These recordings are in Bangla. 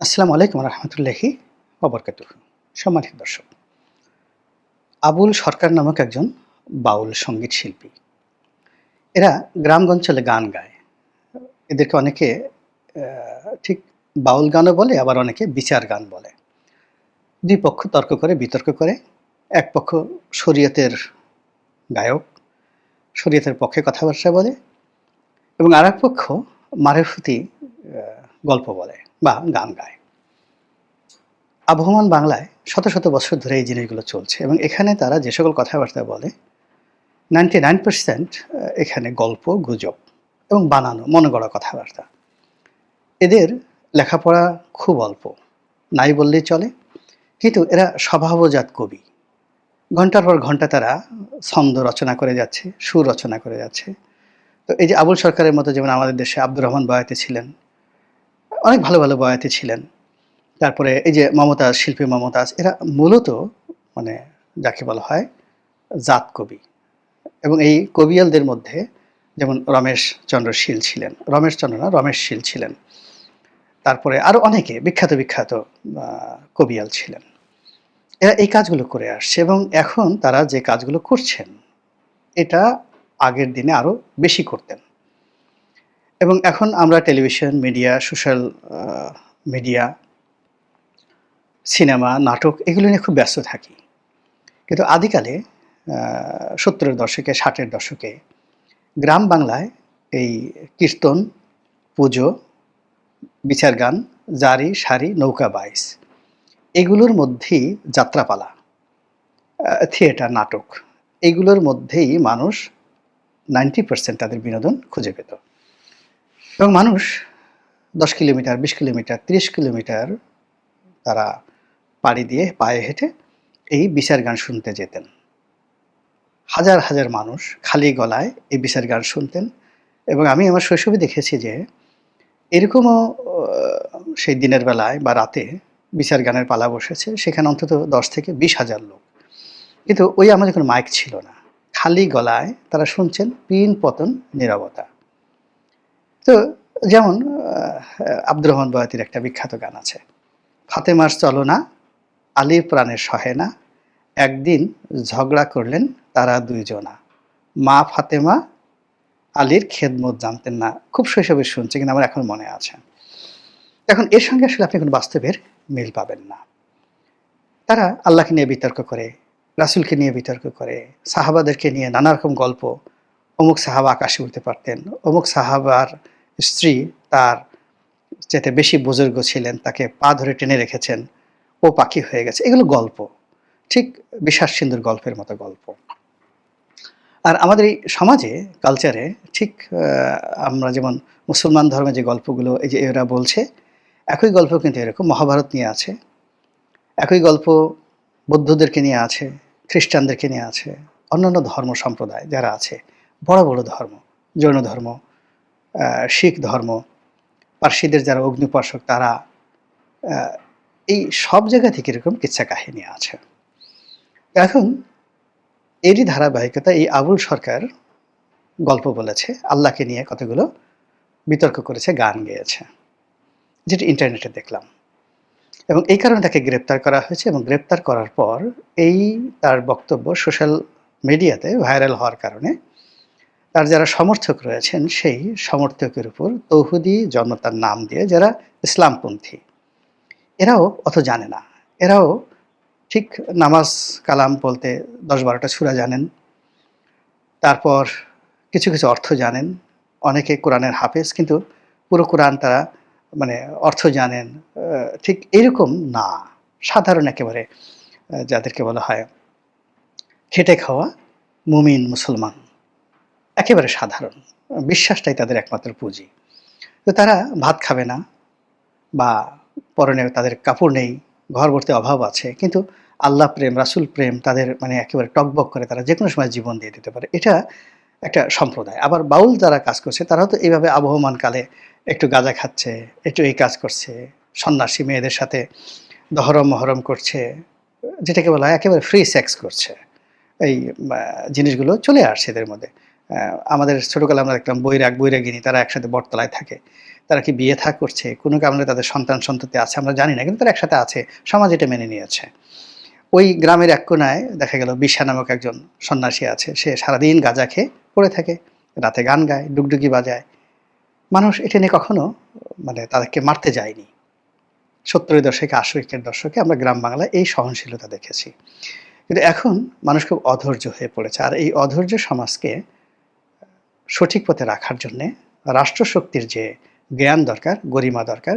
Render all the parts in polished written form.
আসসালামু আলাইকুম রহমতুল্লাহি ওবরকাতুহু। সম্মানিত দর্শক, আবুল সরকার নামক একজন বাউল সঙ্গীত শিল্পী। এরা গ্রামগঞ্জলে গান গায়। এদেরকে অনেকে ঠিক বাউল গানও বলে, আবার অনেকে বিচার গান বলে। দুই পক্ষ তর্ক করে, বিতর্ক করে। এক পক্ষ শরীয়তের গায়ক, শরীয়তের পক্ষে কথাবার্তা বলে, এবং আরেক পক্ষ মারেফতি গল্প বলে বা গান গায়। আবহমান বাংলায় শত শত বছর ধরে এই জিনিসগুলো চলছে, এবং এখানে তারা যে সকল কথাবার্তা বলে 99% এখানে গল্প, গুজব এবং বানানো, মনে গড়া কথাবার্তা। এদের লেখাপড়া খুব অল্প, নাই বললেই চলে। কিন্তু এরা স্বভাবজাত কবি। ঘন্টার পর ঘন্টা তারা ছন্দ রচনা করে যাচ্ছে, সুর রচনা করে যাচ্ছে। তো এই যে আবুল সরকারের মতো, যেমন আমাদের দেশে আব্দুর রহমান বয়াতি ছিলেন, অনেক ভালো ভালো বয়াতি ছিলেন। তারপরে এই যে মমতাজ, শিল্পী মমতাজ, এরা মূলত মানে যাকে বলা হয় জাত কবি। এবং এই কবিয়ালদের মধ্যে যেমন রমেশ চন্দ্র শীল ছিলেন, রমেশ চন্দ্র না, রমেশ শীল ছিলেন। তারপরে আরো অনেকে বিখ্যাত বিখ্যাত কবিয়াল ছিলেন। এরা এই কাজগুলো করে আসছে, এবং এখন তারা যে কাজগুলো করছেন এটা আগের দিনে আরো বেশি করতেন। এবং এখন আমরা television, media, social media, cinema, নাটক এগুলো নিয়ে খুব ব্যস্ত থাকি। কিন্তু আদিকালে 70-এর দশকে, 60-এর দশকে গ্রাম বাংলায় এই কীর্তন, পুজো, বিচার গান, জারি, সারি, নৌকা বাইচ এগুলোর মধ্যেই যাত্রাপালা, থিয়েটার, নাটক এগুলোর মধ্যেই মানুষ 90% তাদের বিনোদন খুঁজে পেত। এবং মানুষ 10 কিলোমিটার, 20 কিলোমিটার, 30 কিলোমিটার তারা পাড়ি দিয়ে পায়ে হেঁটে এই বিচার গান শুনতে যেতেন। হাজার হাজার মানুষ খালি গলায় এই বিচার গান শুনতেন। এবং আমি আমার শৈশবে দেখেছি যে এরকমও সেই দিনের বেলায় বা রাতে বিচার গানের পালা বসেছে, সেখানে অন্তত 10 থেকে 20,000 লোক। কিন্তু ওই আমাদের কোনো মাইক ছিল না, খালি গলায় তারা শুনছেন, পিন পতন নীরবতা। তো যেমন আব্দুর রহমান বয়াতির একটা বিখ্যাত গান আছে, ফাতেমার চলনা আলীর প্রাণের সহে না, একদিন ঝগড়া করলেন তারা দুইজনা, মা ফাতেমা আলীর খেদমত জানতেন না। খুব শৈশবে শুনছি, কিন্তু আমার এখন মনে আছে। এখন এর সঙ্গে আসলে আপনি কোনো বাস্তবের মিল পাবেন না। তারা আল্লাহকে নিয়ে বিতর্ক করে, রাসূলকে নিয়ে বিতর্ক করে, সাহাবাদেরকে নিয়ে নানা রকম গল্প। অমুক সাহাবা আকাশে উড়তে পারতেন, অমুক সাহাবার স্ত্রী তার চাইতে বেশি বুজুর্গ ছিলেন, তাকে পা ধরে টেনে রেখেছেন, ও পাখি হয়ে গেছে। এগুলো গল্প, ঠিক বিষাদ সিন্ধুর গল্পের মতো গল্প। আর আমাদের এই সমাজে, কালচারে ঠিক আমরা যেমন মুসলমান ধর্মে যে গল্পগুলো এই যে এরা বলছে, একই গল্প কিন্তু এরকম মহাভারত নিয়ে আছে, একই গল্প বৌদ্ধদেরকে নিয়ে আছে, খ্রিস্টানদেরকে নিয়ে আছে, অন্যান্য ধর্ম সম্প্রদায় যারা আছে, বড় বড় ধর্ম, জৈন ধর্ম, শিখ ধর্ম, পার্সিদের যারা অগ্নিউপাসক তারা, এই সব জায়গা থেকে এরকম কিচ্ছা কাহিনী আছে। এখন এরই ধারাবাহিকতা এই আবুল সরকার গল্প বলেছে, আল্লাহকে নিয়ে কতগুলো বিতর্ক করেছে, গান গেয়েছে, যেটা ইন্টারনেটে দেখলাম। এবং এই কারণে তাকে গ্রেপ্তার করা হয়েছে, এবং গ্রেপ্তার করার পর এই তার বক্তব্য সোশ্যাল মিডিয়াতে ভাইরাল হওয়ার কারণে তার যারা সমর্থক রয়েছেন, সেই সমর্থকের উপর তৌহিদি জনতার নাম দিয়ে যারা ইসলামপন্থী, এরাও অত জানে না। এরাও ঠিক নামাজ কালাম বলতে 10-12টা সূরা জানেন, তারপর কিছু কিছু অর্থ জানেন, অনেকে কোরআনের হাফেজ, কিন্তু পুরো কোরআন তারা মানে অর্থ জানেন ঠিক এরকম না। সাধারণ একেবারে যাদেরকে বলা হয় খেটে খাওয়া মুমিন মুসলমান, একেবারে সাধারণ, বিশ্বাসটাই তাদের একমাত্র পুঁজি। তো তারা ভাত খাবে না, বা পরনে তাদের কাপড় নেই, ঘর ভর্তি অভাব আছে, কিন্তু আল্লাহ প্রেম, রাসূল প্রেম তাদের মানে একেবারে টগবগ করে, তারা যেকোনো সময় জীবন দিয়ে দিতে পারে। এটা একটা সম্প্রদায়। আবার বাউল যারা কাজ করছে তারাও তো এইভাবে আবহমান কালে একটু গাঁজা খাচ্ছে, একটু এই কাজ করছে, সন্ন্যাসী মেয়েদের সাথে দহরম মহরম করছে, যেটাকে বলা হয় একেবারে ফ্রি সেক্স করছে। এই জিনিসগুলো চলে আসছে এদের মধ্যে। আমাদের ছোটকালে আমরা দেখতাম বৈরাগ, বৈরাগিনী তারা একসাথে বটতলায় থাকে। তারা কি বিয়ে থা করছে? কোনো কারণে তাদের সন্তান-সন্ততি আছে আমরা জানি না। কিন্তু তারা একসাথে আছে। সমাজ এটা মেনে নিয়েছে। ওই গ্রামের এক কোণায় দেখা গেল বিশা নামক একজন সন্ন্যাসী আছে। সে সারাদিন গাঁজা খেয়ে পড়ে থাকে। রাতে গান গায়, ডুগডুগি বাজায়। মানুষ এটা নিয়ে কখনো মানে তাদেরকে মারতে যায়নি। ৭০-এর দশকে, ৮০-এর দশকে আমরা গ্রাম বাংলায় এই সহনশীলতা দেখেছি। কিন্তু এখন মানুষ খুব অধৈর্য হয়ে পড়েছে। আর এই অধৈর্য সমাজকে সঠিক পথে রাখার জন্যে রাষ্ট্রশক্তির যে জ্ঞান দরকার, গরিমা দরকার,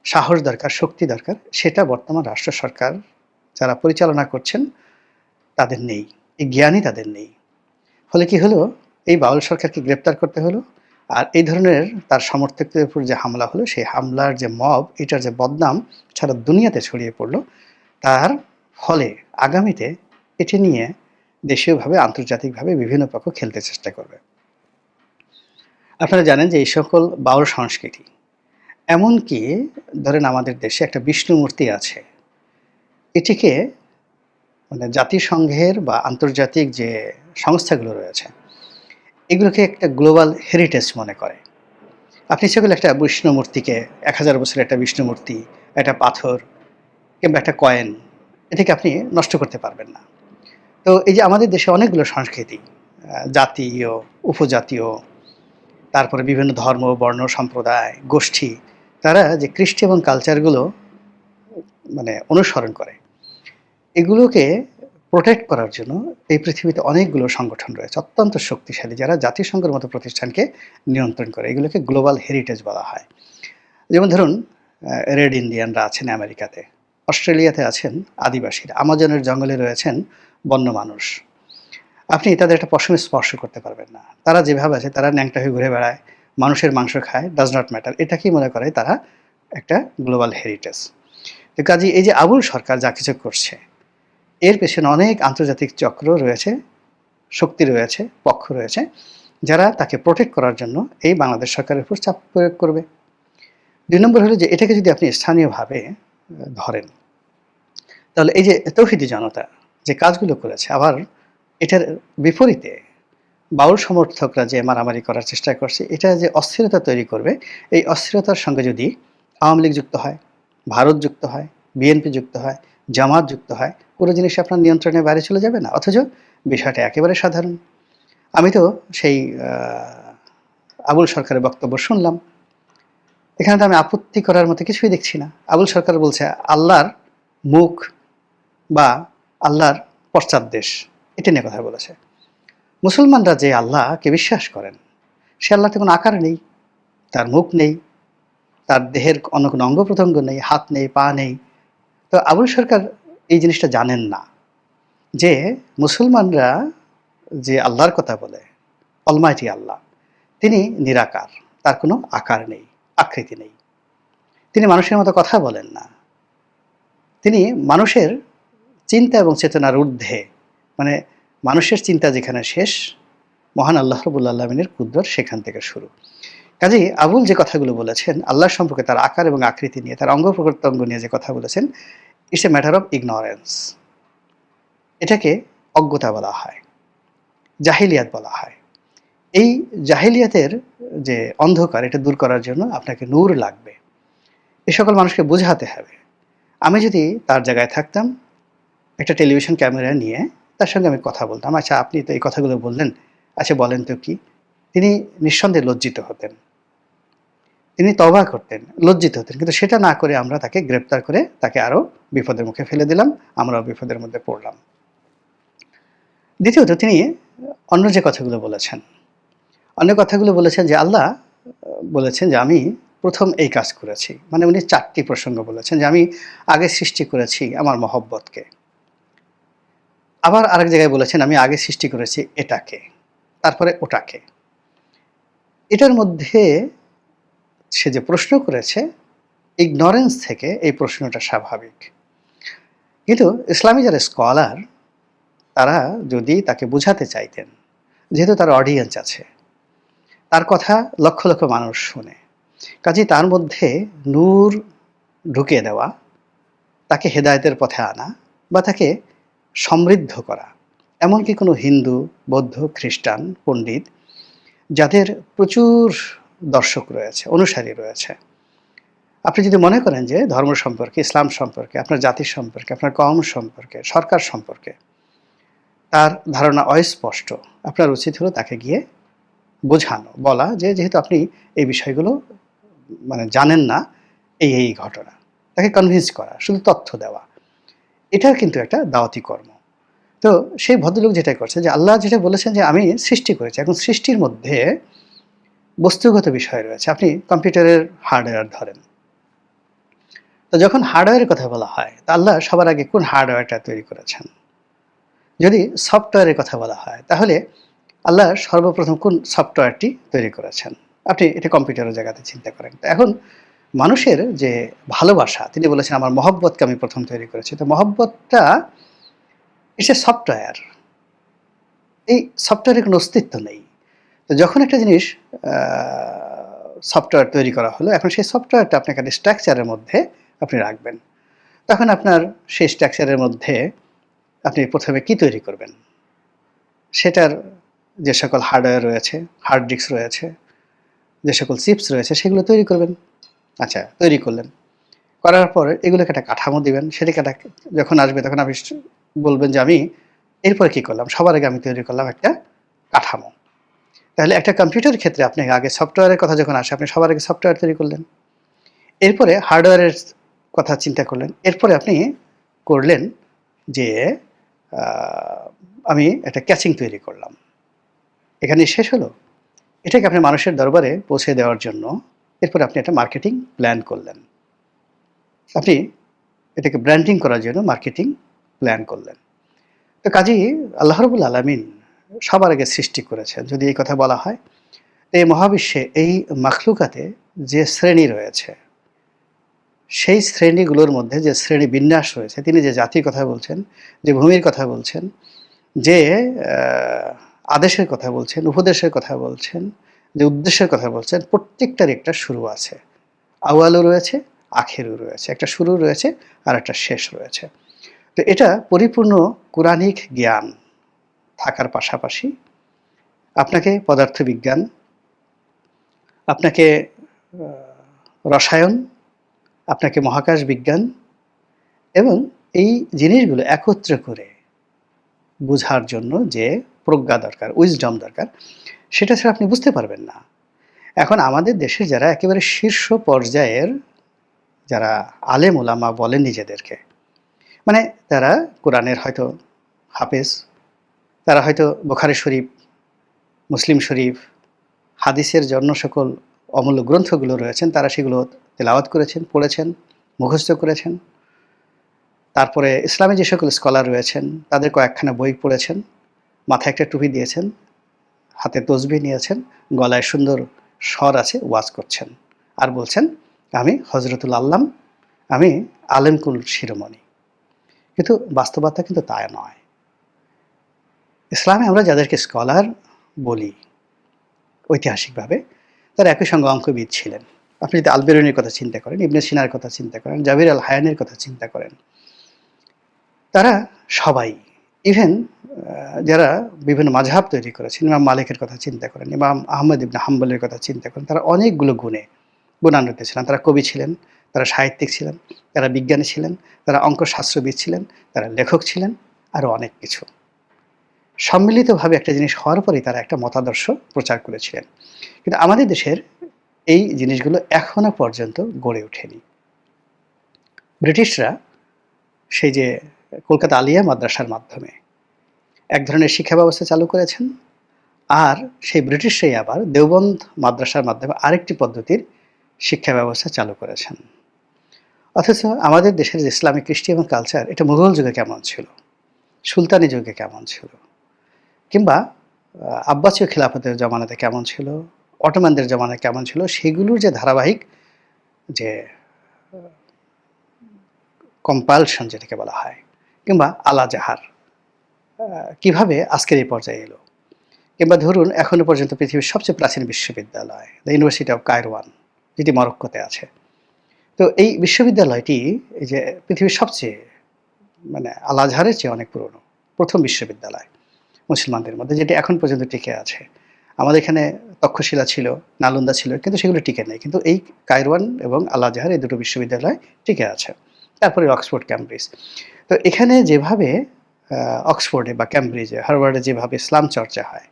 সাহস দরকার, শক্তি দরকার, সেটা বর্তমান রাষ্ট্র সরকার যারা পরিচালনা করছেন তাদের নেই। এই জ্ঞানই তাদের নেই। ফলে কি হলো? এই বাউল সরকারকে গ্রেপ্তার করতে হলো। আর এই ধরনের তার সমর্থকদের উপর যে হামলা হলো, সেই হামলার যে মব, এটার যে বদনাম সারা দুনিয়াতে ছড়িয়ে পড়ল, তার ফলে আগামীতে এটি নিয়ে দেশীয়ভাবে, আন্তর্জাতিকভাবে বিভিন্ন পক্ষ খেলতে চেষ্টা করবে। আপনারা জানেন যে এই সকল বাউল সংস্কৃতি, এমনকি ধরেন আমাদের দেশে একটা বিষ্ণু মূর্তি আছে। এটিকে মানে জাতিসংঘের বা আন্তর্জাতিক যে সংস্থাগুলো রয়েছে, এগুলোকে একটা গ্লোবাল হেরিটেজ মনে করে। আপনি ইচ্ছা করলে একটা বিষ্ণু মূর্তিকে ১০০০ বছরের একটা বিষ্ণু মূর্তি, একটা পাথর কিংবা একটা কয়েন, এটাকে আপনি নষ্ট করতে পারবেন না। তো এই যে আমাদের দেশে অনেকগুলো সংস্কৃতি, জাতীয়, উপজাতীয়, তারপরে বিভিন্ন ধর্ম, বর্ণ, সম্প্রদায়, গোষ্ঠী, তারা যে কৃষ্টি এবং কালচারগুলো মানে অনুসরণ করে, এগুলোকে প্রোটেক্ট করার জন্য এই পৃথিবীতে অনেকগুলো সংগঠন রয়েছে অত্যন্ত শক্তিশালী, যারা জাতিসংঘের মতো প্রতিষ্ঠানকে নিয়ন্ত্রণ করে। এগুলোকে গ্লোবাল হেরিটেজ বলা হয়। যেমন ধরুন রেড ইন্ডিয়ানরা আছেন আমেরিকাতে, অস্ট্রেলিয়াতে আছেন আদিবাসীরা, আমাজনের জঙ্গলে রয়েছেন বন্য মানুষ। আপনি তাদের একটা পশম স্পর্শ করতে পারবেন না। তারা যেভাবে আছে, তারা ন্যাংটা হয়ে ঘুরে বেড়ায়, মানুষের মাংস খায়, ডাজ নট ম্যাটার। এটাকেই মনে করে তারা একটা গ্লোবাল হেরিটেজ। তো কাজেই এই যে আবুল সরকার যা কিছু করছে, এর পেছনে অনেক আন্তর্জাতিক চক্র রয়েছে, শক্তি রয়েছে, পক্ষ রয়েছে, যারা তাকে প্রোটেক্ট করার জন্য এই বাংলাদেশ সরকারের উপর চাপ প্রয়োগ করবে। ২ নম্বর হলো যে এটাকে যদি আপনি স্থানীয়ভাবে ধরেন, তাহলে এই যে তৌহিদি জনতা যে কাজগুলো করেছে, আবার এটার বিপরীতে বাউল সমর্থকরা যে মারামারি করার চেষ্টা করছে, এটা যে অস্থিরতা তৈরি করবে, এই অস্থিরতার সঙ্গে যদি আওয়ামী লীগ যুক্ত হয়, ভারত যুক্ত হয়, বিএনপি যুক্ত হয়, জামাত যুক্ত হয়, পুরো জিনিস আপনার নিয়ন্ত্রণের বাইরে চলে যাবে না? অথচ বিষয়টা একেবারে সাধারণ। আমি তো সেই আবুল সরকারের বক্তব্য শুনলাম। এখানে তো আমি আপত্তি করার মতো কিছুই দেখছি না। আবুল সরকার বলছে আল্লাহর মুখ বা আল্লাহর পশ্চাৎদেশ, এটা নিয়ে কথা বলেছে। মুসলমানরা যে আল্লাহকে বিশ্বাস করেন, সে আল্লাহতে কোনো আকার নেই, তার মুখ নেই, তার দেহের অন্য কোনো অঙ্গ প্রত্যঙ্গ নেই, হাত নেই, পা নেই। তো আবুল সরকার এই জিনিসটা জানেন না যে মুসলমানরা যে আল্লাহর কথা বলে, অলমাইটি আল্লাহ, তিনি নিরাকার, তার কোনো আকার নেই, আকৃতি নেই। তিনি মানুষের মতো কথা বলেন না। তিনি মানুষের চিন্তা এবং চেতনার ঊর্ধ্বে, মানে মানুষের চিন্তা যেখানে শেষ, মহান আল্লাহ রাব্বুল আলামিনের কুদরত সেখান থেকে শুরু। কাজেই আবুল যে কথাগুলো বলেছেন আল্লাহ সম্পর্কে, তার আকার এবং আকৃতি নিয়ে, তার অঙ্গ প্রত্যঙ্গ নিয়ে যে কথা বলেছেন, it's a matter of ignorance. এটাকে অজ্ঞতা বলা হয়, জাহিলিয়াত বলা হয়। এই জাহিলিয়াতের যে অন্ধকার, এটা দূর করার জন্য আপনাকে নূর লাগবে। এ সকল মানুষকে বোঝাতে হবে। আমি যদি তার জায়গায় থাকতাম, একটা টেলিভিশন ক্যামেরা নিয়ে তার সঙ্গে আমি কথা বলতাম, আচ্ছা আপনি তো এই কথাগুলো বললেন, আচ্ছা বলেন তো কি? তিনি নিঃসন্দেহে লজ্জিত হতেন, তিনি তওবা করতেন, লজ্জিত হতেন। কিন্তু সেটা না করে আমরা তাকে গ্রেপ্তার করে তাকে আরও বিপদের মুখে ফেলে দিলাম, আমরাও বিপদের মধ্যে পড়লাম। দ্বিতীয়ত তিনি অন্য যে কথাগুলো বলেছেন, অন্য কথাগুলো বলেছেন যে আল্লাহ বলেছেন যে আমি প্রথম এই কাজ করেছি, মানে উনি ৪টি প্রসঙ্গ বলেছেন যে আমি আগে সৃষ্টি করেছি আমার মহব্বতকে। আবার আরেক জায়গায় বলেছেন আমি আগে সৃষ্টি করেছি এটাকে, তারপরে ওটাকে। এটার মধ্যে সে যে প্রশ্ন করেছে, ইগনোরেন্স থেকে এই প্রশ্নটা স্বাভাবিক। কিন্তু ইসলামী যারা স্কলার, তারা যদি তাকে বুঝাতে চাইতেন, যেহেতু তার অডিয়েন্স আছে, তার কথা লক্ষ লক্ষ মানুষ শোনে, কাজেই তার মধ্যে নূর ঢুকিয়ে দেওয়া, তাকে হেদায়েতের পথে আনা বা তাকে সমৃদ্ধ করা, এমনকি কোনো হিন্দু, বৌদ্ধ, খ্রিস্টান, পণ্ডিত যাদের প্রচুর দর্শক রয়েছে, অনুসারী রয়েছে। আপনি যদি মনে করেন যে ধর্ম সম্পর্কে, ইসলাম সম্পর্কে, আপনার জাতির সম্পর্কে, আপনার কওম সম্পর্কে, সরকার সম্পর্কে তার ধারণা অস্পষ্ট, আপনার উচিত হলো তাকে গিয়ে বোঝানো, বলা যে যেহেতু আপনি এই বিষয়গুলো মানে জানেন না, এই ঘটনা। তাকে কনভিন্স করা, শুধু তথ্য দেওয়া। এটা কিন্তু একটা দাওয়াতি কর্ম। তো সেই ভদ্রলোক যেটাই করছে যে আল্লাহ যেটা বলেছেন যে আমি সৃষ্টি করেছি। এখন সৃষ্টির মধ্যে বস্তুগত বিষয় রয়েছে। আপনি কম্পিউটারের হার্ডওয়্যার ধরেন। তো যখন হার্ডওয়্যারের কথা বলা হয়, তা আল্লাহ সবার আগে কোন হার্ডওয়্যারটা তৈরি করেছেন? যদি সফটওয়্যারের কথা বলা হয়, তাহলে আল্লাহ সর্বপ্রথম কোন সফটওয়্যারটি তৈরি করেছেন? আপনি এটা কম্পিউটারের জায়গাতে চিন্তা করেন। তো এখন মানুষের যে ভালোবাসা, তিনি বলেছেন আমার মহব্বতকে আমি প্রথম তৈরি করেছি। তো মহব্বতটা ইটস এ সফটওয়্যার। এই সফটওয়্যারের কোনো অস্তিত্ব নেই। তো যখন একটা জিনিস সফটওয়্যার তৈরি করা হলো, এখন সেই সফটওয়্যারটা আপনি একটা স্ট্রাকচারের মধ্যে আপনি রাখবেন। তখন আপনার সেই স্ট্রাকচারের মধ্যে আপনি প্রথমে কি তৈরি করবেন? সেটার যে সকল হার্ডওয়্যার রয়েছে, হার্ড ডিস্ক রয়েছে, যে সকল চিপস রয়েছে সেগুলো তৈরি করবেন। আচ্ছা, তৈরি করলেন। করার পর এগুলোকে একটা কাঠামো দিবেন। সেটাকে একটা যখন আসবে তখন আপনি বলবেন যে আমি এরপরে কি করলাম? সবার আগে আমি তৈরি করলাম একটা কাঠামো। তাহলে একটা কম্পিউটারের ক্ষেত্রে আপনি আগে সফটওয়্যারের কথা যখন আসে, আপনি সবার আগে সফটওয়্যার তৈরি করলেন। এরপরে হার্ডওয়্যারের কথা চিন্তা করলেন। এরপরে আপনি করলেন যে আ আমি একটা ক্যাচিং তৈরি করলাম। এখানেই শেষ হলো? এটাকে আপনি মানুষের দরবারে পৌঁছে দেওয়ার জন্য এরপরে আপনি একটা মার্কেটিং প্ল্যান করলেন। আপনি এটাকে ব্র্যান্ডিং করার জন্য মার্কেটিং প্ল্যান করলেন। তো কাজেই আল্লাহ রাব্বুল আলামিন সবার আগে সৃষ্টি করেছেন। যদি এই কথা বলা হয়, এই মহাবিশ্বে এই মাখলুকাতে যে শ্রেণী রয়েছে, সেই শ্রেণীগুলোর মধ্যে যে শ্রেণী বিন্যাস রয়েছে, তিনি যে জাতির কথা বলছেন, যে ভূমির কথা বলছেন, যে আদেশের কথা বলছেন, উপদেশের কথা বলছেন, যে উদ্দেশ্যের কথা বলছেন, প্রত্যেকটার একটা শুরু আছে। আউয়ালও রয়েছে, আখেরও রয়েছে। একটা শুরু রয়েছে আর একটা শেষ রয়েছে। তো এটা পরিপূর্ণ কুরানিক জ্ঞান থাকার পাশাপাশি আপনাকে পদার্থবিজ্ঞান, আপনাকে রসায়ন, আপনাকে মহাকাশ বিজ্ঞান এবং এই জিনিসগুলো একত্র করে বুঝার জন্য যে প্রজ্ঞা দরকার, উইজডম দরকার, সেটা ছাড়া আপনি বুঝতে পারবেন না। এখন আমাদের দেশে যারা একেবারে শীর্ষ পর্যায়ের যারা আলেম ওলামা বলেন নিজেদেরকে, মানে তারা কোরআনের হয়তো হাফেজ, তারা হয়তো বুখারী শরীফ, মুসলিম শরীফ, হাদিসের জন্য সকল অমূল্য গ্রন্থগুলো রয়েছেন, তারা সেগুলো তেলাওয়াত করেছেন, পড়েছেন, মুখস্থ করেছেন। তারপরে ইসলামে যে সকল স্কলার রয়েছেন, তাদের কয়েকখানা বই পড়েছেন, মাথায় একটা টুপি দিয়েছেন, হাতে তসবিহ নিয়েছেন, গলায় সুন্দর স্বর আছে, ওয়াজ করছেন। আর বলছেন, আমি হজরতুল আল্লাম, আমি আলেমকুল শিরোমণি। কিন্তু বাস্তবতা কিন্তু তা নয়। ইসলামে আমরা যাদেরকে স্কলার বলি ঐতিহাসিকভাবে, তারা একই সঙ্গে অঙ্কবিদ ছিলেন। আপনি যদি আল বেরুনির কথা চিন্তা করেন, ইবনে সিনার কথা চিন্তা করেন, জাবির আল হায়ানের কথা চিন্তা করেন, তারা সবাই ইভেন যারা বিভিন্ন মাযহাব তৈরি করেছেন, ইমাম মালিকের কথা চিন্তা করেন, ইমাম আহমদ ইবনে হাম্বলের কথা চিন্তা করেন, তারা অনেকগুলো গুণান্বিত ছিলেন। তারা কবি ছিলেন, তারা সাহিত্যিক ছিলেন, তারা বিজ্ঞানী ছিলেন, তারা অঙ্কশাস্ত্রবিদ ছিলেন, তারা লেখক ছিলেন, আরও অনেক কিছু। সম্মিলিতভাবে একটা জিনিস হওয়ার পরেই তারা একটা মতাদর্শ প্রচার করেছিলেন। কিন্তু আমাদের দেশের এই জিনিসগুলো এখনো পর্যন্ত গড়ে ওঠেনি। ব্রিটিশরা সেই যে কলকাতা আলিয়া মাদ্রাসার মাধ্যমে এক ধরনের শিক্ষা ব্যবস্থা চালু করেছেন, আর সেই ব্রিটিশরাই আবার দেওবন্দ মাদ্রাসার মাধ্যমে আরেকটি পদ্ধতির শিক্ষা ব্যবস্থা চালু করেছেন। অথচ আমাদের দেশের যে ইসলামিক কৃষ্টি এবং কালচার, এটা মুঘল যুগে কেমন ছিল, সুলতানি যুগে কেমন ছিল, কিংবা আব্বাসীয় খিলাফতের জমানাতে কেমন ছিল, অটোমানদের জমানায় কেমন ছিল, সেগুলোর যে ধারাবাহিক যে কম্পালশন যেটাকে বলা হয়, কিংবা আলাজাহার কিভাবে আজকের এই পর্যায়ে এলো, কিংবা ধরুন এখনো পর্যন্ত পৃথিবীর সবচেয়ে প্রাচীন বিশ্ববিদ্যালয় দ্য ইউনিভার্সিটি অফ কায়রোয়ান, যেটি মরক্কোতে আছে। তো এই বিশ্ববিদ্যালয়টি এই যে পৃথিবীর সবচেয়ে মানে আল আজহারের চেয়ে অনেক পুরনো প্রথম বিশ্ববিদ্যালয় মুসলমানদের মধ্যে, যেটি এখন পর্যন্ত টিকে আছে। আমাদের এখানে তক্ষশিলা ছিল, নালন্দা ছিল, কিন্তু সেগুলো টিকে নেই। কিন্তু এই কায়রোয়ান এবং আল আজহার এই দুটো বিশ্ববিদ্যালয় টিকে আছে। তারপরে অক্সফোর্ড, ক্যামব্রিজ। তো এখানে যেভাবে অক্সফোর্ডে বা ক্যামব্রিজে, হার্ভার্ডে যেভাবে ইসলাম চর্চা হয়,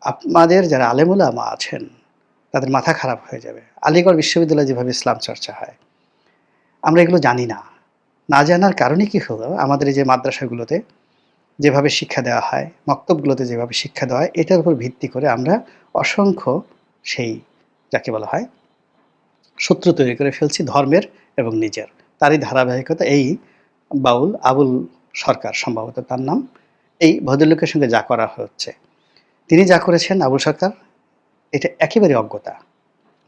আপনাদের যারা আলেম ওলামা আছেন তাদের মাথা খারাপ হয়ে যাবে। আলিগড় বিশ্ববিদ্যালয়ে যেভাবে ইসলাম চর্চা হয়, আমরা এগুলো জানি না। না জানার কারণে কি হলো, আমাদের এই যে মাদ্রাসাগুলোতে যেভাবে শিক্ষা দেওয়া হয়, মক্তবগুলোতে যেভাবে শিক্ষা দেওয়া হয়, এটার উপর ভিত্তি করে আমরা অসংখ্য সেই যাকে বলা হয় শত্রু তৈরি করে ফেলছি ধর্মের এবং নিজের। তারই ধারাবাহিকতা এই বাউল আবুল সরকার, সম্ভবত তার নাম, এই ভদ্রলোকের সঙ্গে যা করা হচ্ছে, তিনি যা করেছেন আবুল সরকার, এটা একেবারে অজ্ঞতা,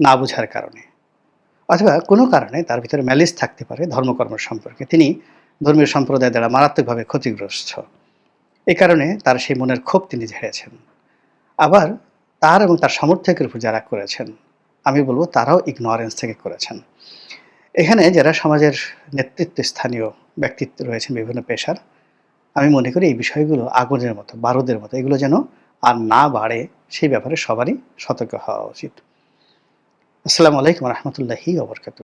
না বোঝার কারণে, অথবা কোনো কারণে তার ভিতরে ম্যালিস থাকতে পারে ধর্মকর্ম সম্পর্কে। তিনি ধর্মীয় সম্প্রদায় দ্বারা মারাত্মকভাবে ক্ষতিগ্রস্ত, এ কারণে তার সেই মনের ক্ষোভ তিনি ঝেড়েছেন। আবার তার এবং তার সমর্থকের উপর যারা করেছেন, আমি বলব তারাও ইগনোরেন্স থেকে করেছেন। এখানে যারা সমাজের নেতৃত্বস্থানীয় ব্যক্তিত্ব রয়েছেন বিভিন্ন পেশার, আমি মনে করি এই বিষয়গুলো আগুনের মতো, বারুদের মতো, এগুলো যেন আর না বাড়ে সেই ব্যাপারে সবারই সতর্ক হওয়া উচিত। আসসালামু আলাইকুম রহমতুল্লাহি ওয়া বারাকাতুহু।